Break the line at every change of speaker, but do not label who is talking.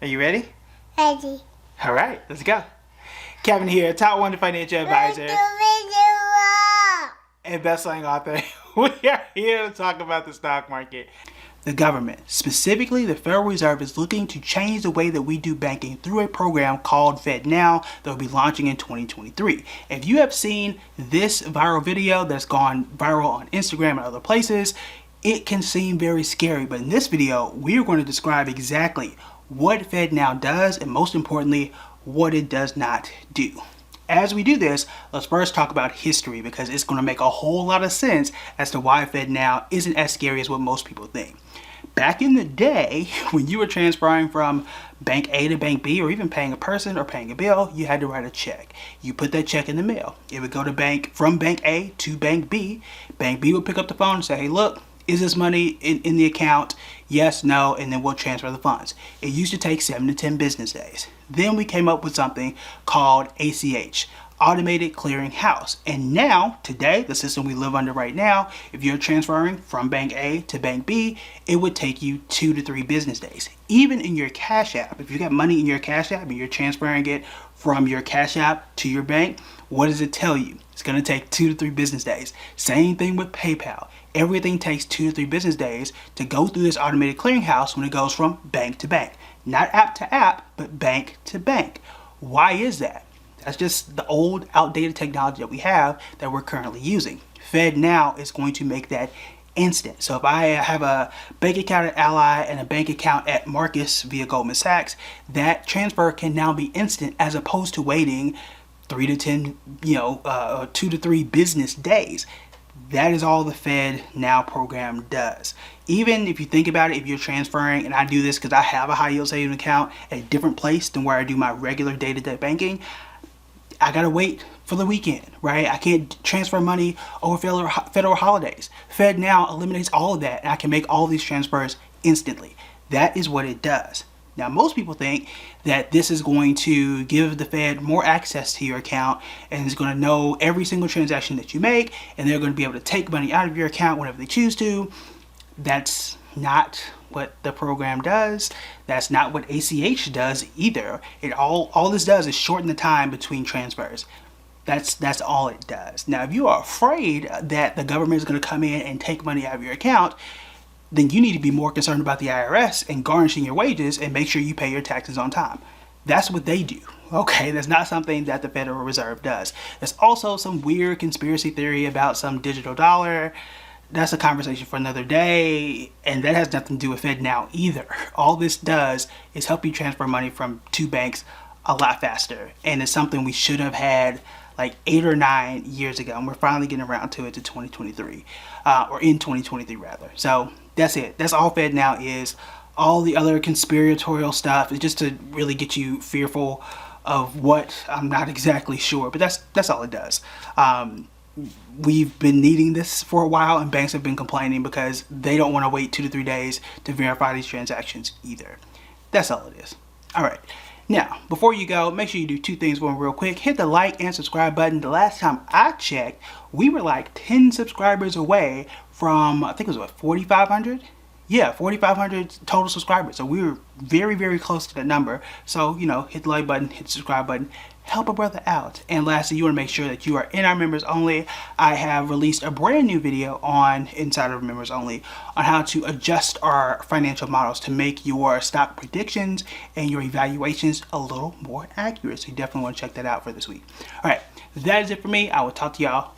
Are you ready?
Ready.
All right, let's go. Kevin here, top 1 financial advisor and best-selling author. We are here to talk about the stock market. The government, specifically the Federal Reserve, is looking to change the way that we do banking through a program called FedNow that will be launching in 2023. If you have seen this viral video that's gone viral on Instagram and other places, it can seem very scary, but in this video, we are going to describe exactly what FedNow does and, most importantly, what it does not do. As we do this, let's first talk about history because it's going to make a whole lot of sense as to why FedNow isn't as scary as what most people think. Back in the day, when you were transferring from bank A to bank B, or even paying a person or paying a bill, you had to write a check. You put that check in the mail. It would go to from bank A to bank B. Bank B would pick up the phone and say, hey, look, is this money in the account? Yes, no, and then we'll transfer the funds. It used to take 7 to 10 business days. Then we came up with something called ACH, Automated Clearing House. And now, today, the system we live under right now, if you're transferring from bank A to bank B, it would take you 2 to 3 business days. Even in your Cash App, if you got money in your Cash App and you're transferring it from your Cash App to your bank, what does it tell you? It's going to take 2 to 3 business days. Same thing with PayPal. Everything takes 2 to 3 business days to go through this automated clearinghouse when it goes from bank to bank. Not app to app, but bank to bank. Why is that? That's just the old, outdated technology that we have that we're currently using. FedNow is going to make that instant. So if I have a bank account at Ally and a bank account at Marcus via Goldman Sachs, that transfer can now be instant as opposed to waiting 3 to 10, 2 to 3 business days. That is all the FedNow program does. Even if you think about it, if you're transferring, and I do this because I have a high yield savings account at a different place than where I do my regular day-to-day banking, I gotta wait for the weekend, right? I can't transfer money over federal holidays. FedNow eliminates all of that, and I can make all these transfers instantly. That is what it does. Now, most people think that this is going to give the Fed more access to your account and is going to know every single transaction that you make, and they're going to be able to take money out of your account whenever they choose to. That's not what the program does. That's not what ACH does either. All this does is shorten the time between transfers. That's all it does. Now, if you are afraid that the government is going to come in and take money out of your account, then you need to be more concerned about the IRS and garnishing your wages and make sure you pay your taxes on time. That's what they do. Okay, that's not something that the Federal Reserve does. There's also some weird conspiracy theory about some digital dollar. That's a conversation for another day, and that has nothing to do with FedNow either. All this does is help you transfer money from 2 banks a lot faster, and it's something we should have had like 8 or 9 years ago, and we're finally getting around to it to 2023, or in 2023 rather. So that's it. That's all FedNow is. All the other conspiratorial stuff is just to really get you fearful of what I'm not exactly sure, but that's all it does. We've been needing this for a while, and banks have been complaining because they don't want to wait 2 to 3 days to verify these transactions either. That's all it is. All right. Now, before you go, make sure you do 2 things for me real quick. Hit the like and subscribe button. The last time I checked, we were like 10 subscribers away from, I think it was 4,500? Yeah, 4,500 total subscribers. So we were very, very close to that number. So, hit the like button, hit the subscribe button. Help a brother out. And lastly, you want to make sure that you are in our members only. I have released a brand new video on Inside of Members Only on how to adjust our financial models to make your stock predictions and your evaluations a little more accurate. So you definitely want to check that out for this week. All right, that is it for me. I will talk to y'all